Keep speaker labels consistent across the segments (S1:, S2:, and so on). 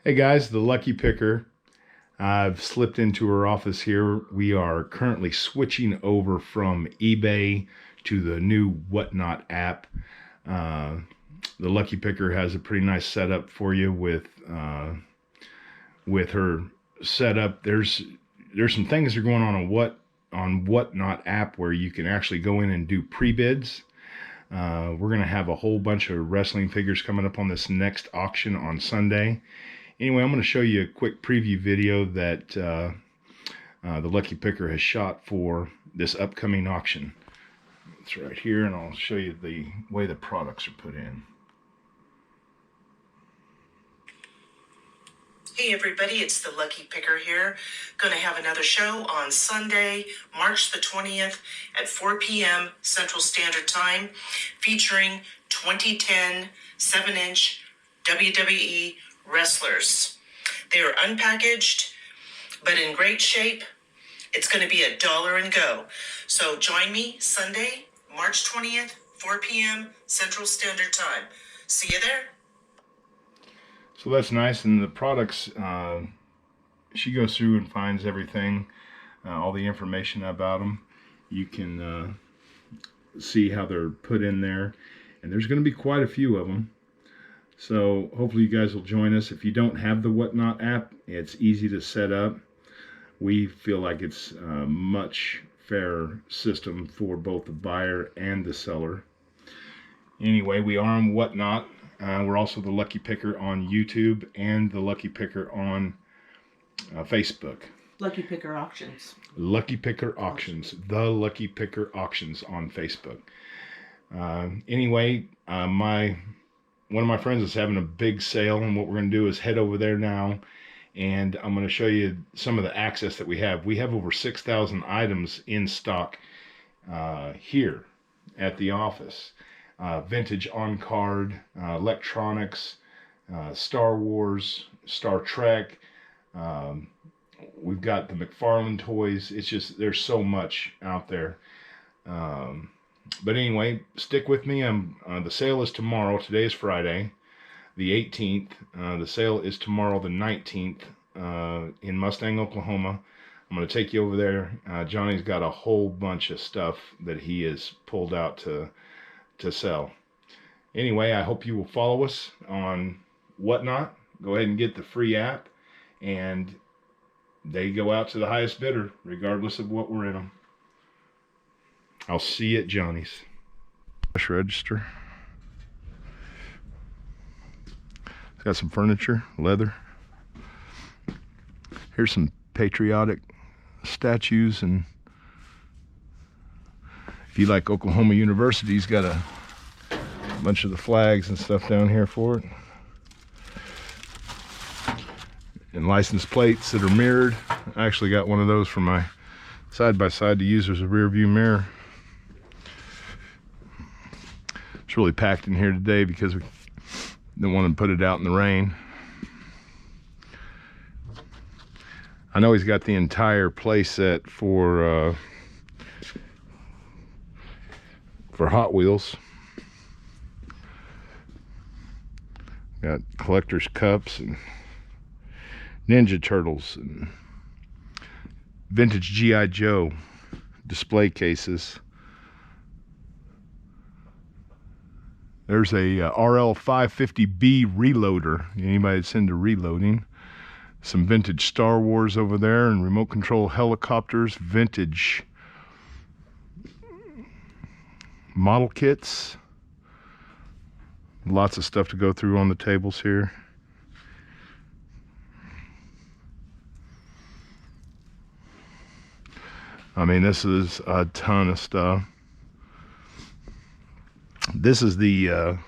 S1: Hey guys, the Lucky Picker. I've slipped into her office here. We are currently switching over from eBay to the new Whatnot app. Uh, the Lucky Picker has a pretty nice setup for you with her setup. There's some things that are going on Whatnot app where you can actually go in and do pre-bids. We're gonna have a whole bunch of wrestling figures coming up on this next auction on Sunday. Anyway, I'm going to show you a quick preview video that the Lucky Picker has shot for this upcoming auction. It's right here, and I'll show you the way the products are put in.
S2: Hey everybody, it's the Lucky Picker here. Going to have another show on Sunday, March the 20th at 4 p.m. Central Standard Time, featuring 2010 7-inch WWE wrestlers. They are unpackaged, but in great shape. It's going to be $1 and go. So join me Sunday, March 20th, 4 p.m. Central Standard Time. See you there.
S1: So that's nice, and the products, she goes through and finds everything, all the information about them. You can see how they're put in there, and there's going to be quite a few of them. So hopefully you guys will join us. If you don't have the Whatnot app, it's easy to set up. We feel like it's a much fairer system for both the buyer and the seller. Anyway, we are on Whatnot. We're also the Lucky Picker on YouTube and the Lucky Picker on Facebook.
S2: Lucky Picker Auctions.
S1: Lucky Picker Auctions. The Lucky Picker Auctions on Facebook. Anyway, one of my friends is having a big sale, and what we're going to do is head over there now, and I'm going to show you some of the access that we have. We have over 6,000 items in stock here at the office. Vintage on-card, electronics, Star Wars, Star Trek. We've got the McFarlane toys. It's just, there's so much out there. But anyway, stick with me. The sale is tomorrow. Today is Friday, the 18th. The sale is tomorrow, the 19th, in Mustang, Oklahoma. I'm going to take you over there. Johnny's got a whole bunch of stuff that he has pulled out to sell. Anyway, I hope you will follow us on Whatnot. Go ahead and get the free app, and they go out to the highest bidder, regardless of what we're in them. I'll see you at Johnny's. Cash register. It's got some furniture, leather. Here's some patriotic statues, and if you like Oklahoma University, he's got a bunch of the flags and stuff down here for it. And license plates that are mirrored. I actually got one of those for my side-by-side to use as a rear view mirror. It's really packed in here today because we didn't want to put it out in the rain. I know he's got the entire play set for Hot Wheels. Got collector's cups and Ninja Turtles and vintage G.I. Joe display cases. There's a RL 550B reloader. Anybody that's into reloading. Some vintage Star Wars over there, and remote control helicopters, vintage model kits. Lots of stuff to go through on the tables here. I mean, this is a ton of stuff. This is the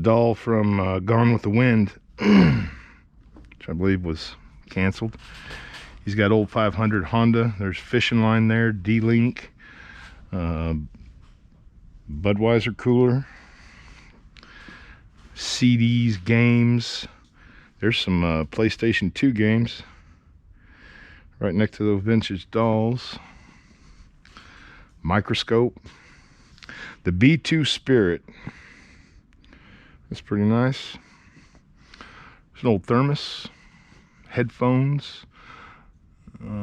S1: doll from Gone with the Wind, which I believe was canceled. He's got old 500 Honda. There's fishing line there, D-Link, Budweiser cooler, CDs, games. There's some PlayStation 2 games right next to those vintage dolls. Microscope. The B2 Spirit. That's pretty nice. It's an old thermos, headphones,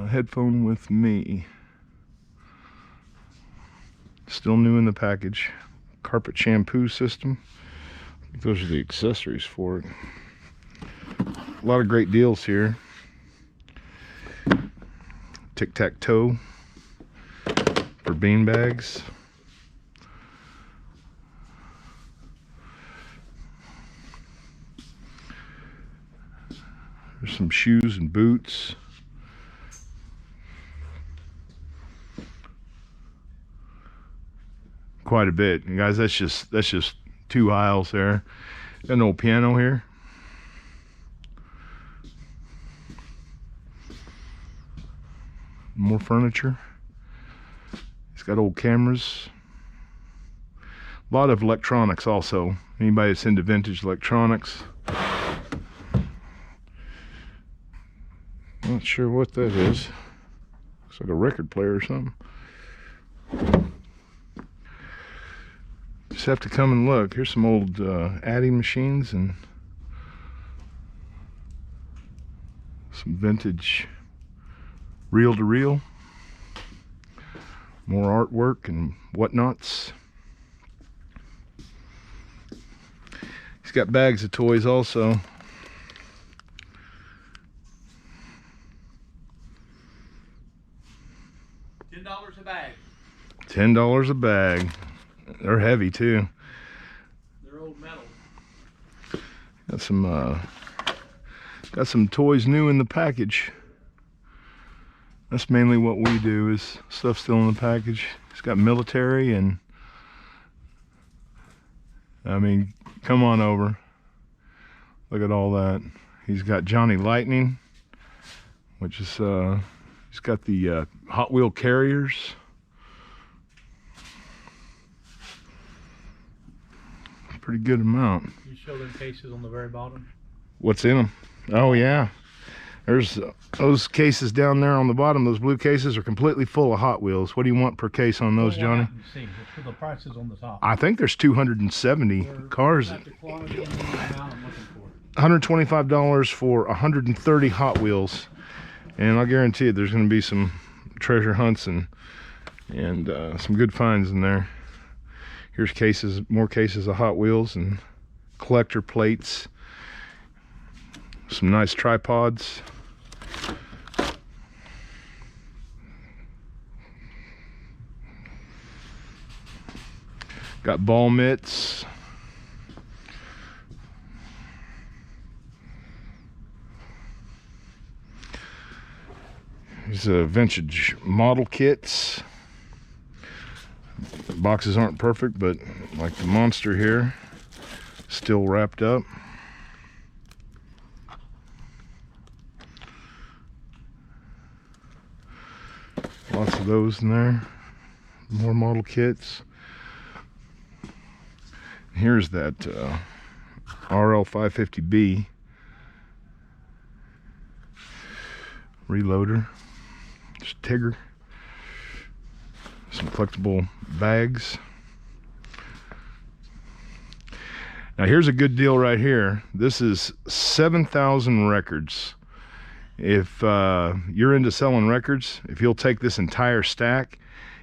S1: headphone with me. Still new in the package. Carpet shampoo system. I think those are the accessories for it. A lot of great deals here. Tic-tac-toe for bean bags. There's some shoes and boots. Quite a bit, and guys. That's just 2 aisles there. Got an old piano here. More furniture. It's got old cameras. A lot of electronics also. Anybody that's into vintage electronics. Not sure what that is. Looks like a record player or something. Just have to come and look. Here's some old adding machines and some vintage reel-to-reel. More artwork and whatnots. He's got bags of toys also.
S3: $10 a bag.
S1: $10 a bag. They're heavy too.
S3: They're old metal.
S1: Got some toys new in the package. That's mainly what we do, is stuff still in the package. It's got military, and I mean, come on over. Look at all that. He's got Johnny Lightning, which is he's got the Hot Wheel carriers. Pretty good amount.
S3: You show them cases on the very bottom.
S1: What's in them? Oh yeah, there's those cases down there on the bottom. Those blue cases are completely full of Hot Wheels. What do you want per case on those, Johnny?
S3: See, for the prices on the top.
S1: I think there's 270 cars.
S3: The quantity and the amount I'm looking for.
S1: $125 for 130 Hot Wheels, and I'll guarantee you there's going to be some treasure hunts and some good finds in there. Here's cases, more cases of Hot Wheels and collector plates. Some nice tripods. Got ball mitts. These vintage model kits. The boxes aren't perfect, but like the monster here, still wrapped up. Lots of those in there. More model kits. Here's that RL 550B reloader. Just Tigger. Some collectible bags. Now here's a good deal right here. This is 7,000 records. If you're into selling records, if you'll take this entire stack,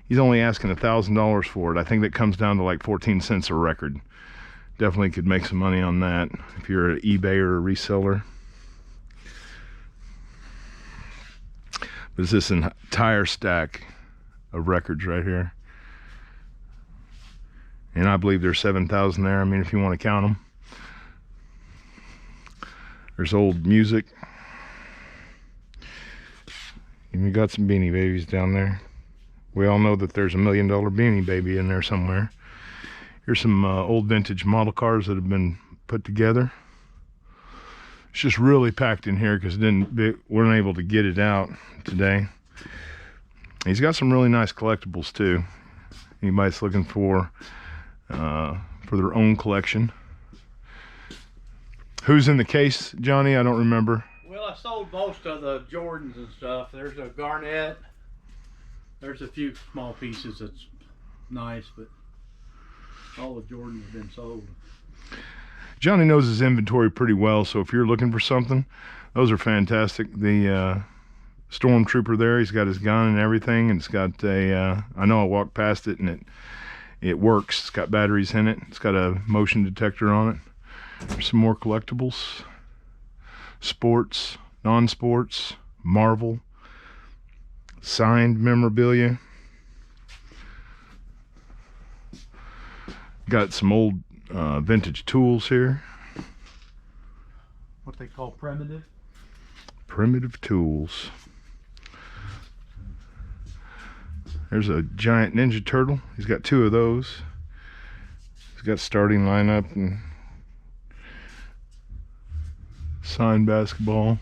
S1: he's only asking $1,000 for it. I think that comes down to like 14 cents a record. Definitely could make some money on that if you're an eBay or a reseller. But it's this entire stack of records right here, and I believe there's 7,000 there. I mean, if you want to count them. There's old music. And we got some Beanie Babies down there. We all know that there's $1 million Beanie Baby in there somewhere. Here's some old vintage model cars that have been put together. It's just really packed in here because we weren't able to get it out today. He's got some really nice collectibles too. Anybody's looking for their own collection. Who's in the case, Johnny? I don't remember.
S3: Well, I sold most of the Jordans and stuff. There's a Garnett. There's a few small pieces that's nice, but all the Jordans have been sold.
S1: Johnny knows his inventory pretty well, so if you're looking for something, those are fantastic. The Stormtrooper there, he's got his gun and everything, and it's got a, I know I walked past it and it works. It's got batteries in it. It's got a motion detector on it. There's some more collectibles. Sports, non-sports, Marvel, signed memorabilia. Got some old vintage tools here.
S3: What they call primitive.
S1: Primitive tools. There's a giant Ninja Turtle. He's got 2 of those. He's got starting lineup and signed basketball.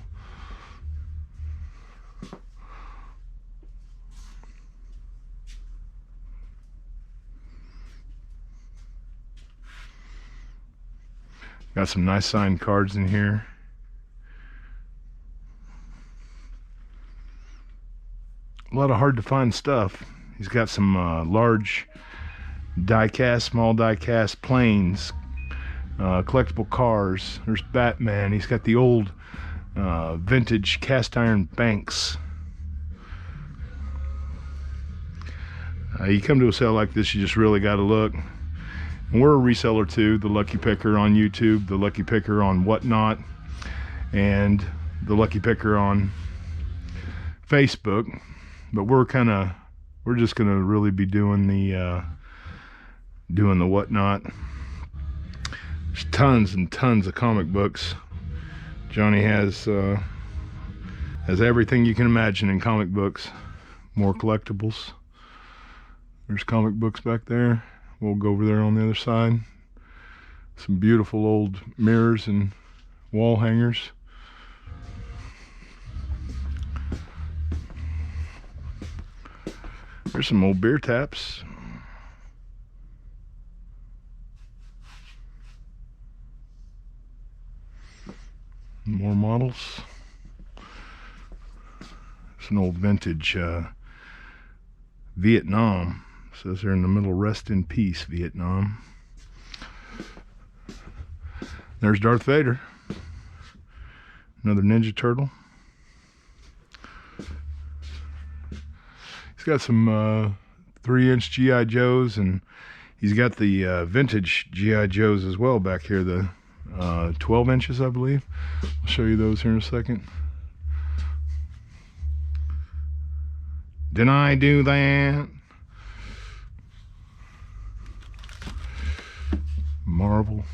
S1: Got some nice signed cards in here. A lot of hard to find stuff. He's got some large die-cast, small die-cast planes, collectible cars. There's Batman. He's got the old vintage cast iron banks. You come to a sale like this, you just really got to look. And we're a reseller too, the Lucky Picker on YouTube, the Lucky Picker on Whatnot, and the Lucky Picker on Facebook. But we're just gonna really be doing the Whatnot. There's tons and tons of comic books. Johnny has everything you can imagine in comic books. More collectibles. There's comic books back there. We'll go over there on the other side. Some beautiful old mirrors and wall hangers. There's some old beer taps. More models. It's an old vintage Vietnam. Says there in the middle, rest in peace, Vietnam. There's Darth Vader. Another Ninja Turtle. He's got some 3-inch G.I. Joes, and he's got the vintage G.I. Joes as well back here, the 12 inches, I believe. I'll show you those here in a second. Didn't I do that? Marvel.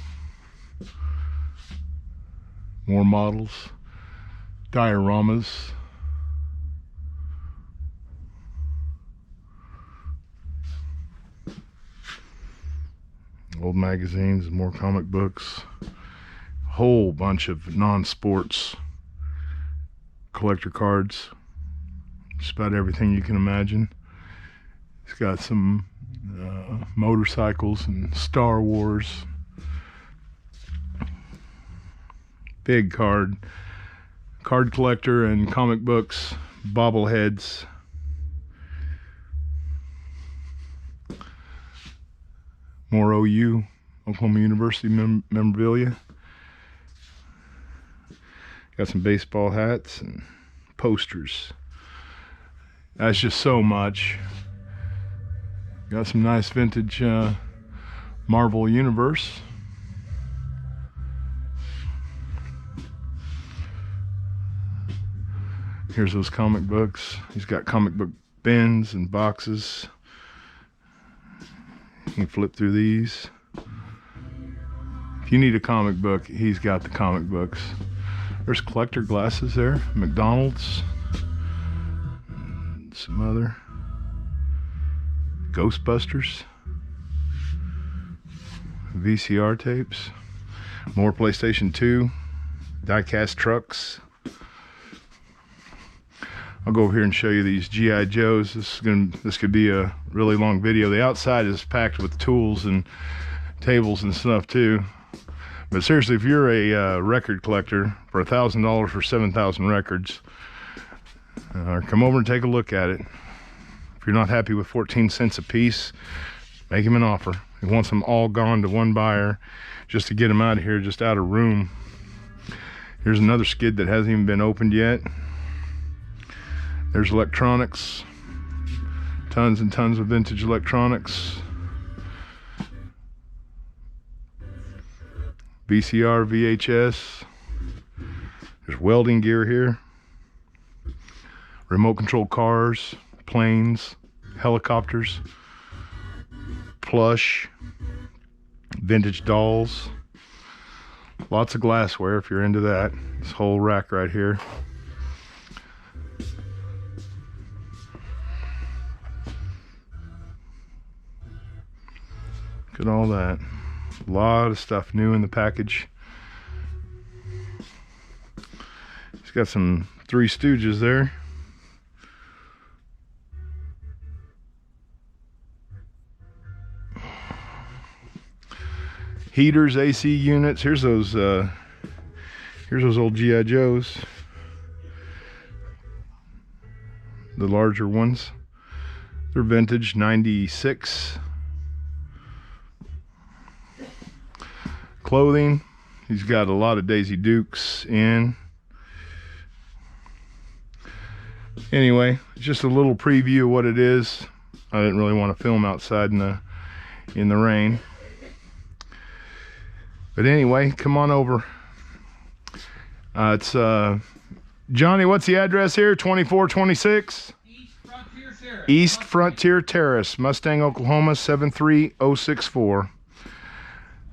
S1: More models. Dioramas. Old magazines, more comic books. Whole bunch of non-sports collector cards. Just about everything you can imagine. He's got some motorcycles and Star Wars. Big card collector and comic books, bobbleheads. More OU, Oklahoma University memorabilia. Got some baseball hats and posters. That's just so much. Got some nice vintage Marvel Universe. Here's those comic books. He's got comic book bins and boxes. You can flip through these. If you need a comic book, he's got the comic books. There's collector glasses there. McDonald's. Some other. Ghostbusters. VCR tapes. More PlayStation 2. Die-cast trucks. I'll go over here and show you these G.I. Joes. This could be a really long video. The outside is packed with tools and tables and stuff too. But seriously, if you're a record collector, for $1,000 for 7,000 records, come over and take a look at it. If you're not happy with 14 cents a piece, Make him an offer. He wants them all gone to one buyer just to get them out of here, just out of room. Here's another skid that hasn't even been opened yet. There's electronics. Tons and tons of vintage electronics. VCR, VHS. There's welding gear here. Remote control cars, planes, helicopters, plush, vintage dolls. Lots of glassware if you're into that. This whole rack right here. Look at all that. A lot of stuff new in the package. He's got some Three Stooges there. Heaters, AC units. Here's those old G.I. Joes. The larger ones. They're vintage, 96. Clothing. He's got a lot of Daisy Dukes in. Anyway, just a little preview of what it is. I didn't really want to film outside in the rain. But anyway, come on over. It's Johnny, what's the address here? 2426? East Frontier Terrace, Mustang, Oklahoma, 73064.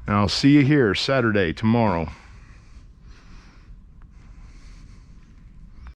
S1: And I'll see you here Saturday, tomorrow.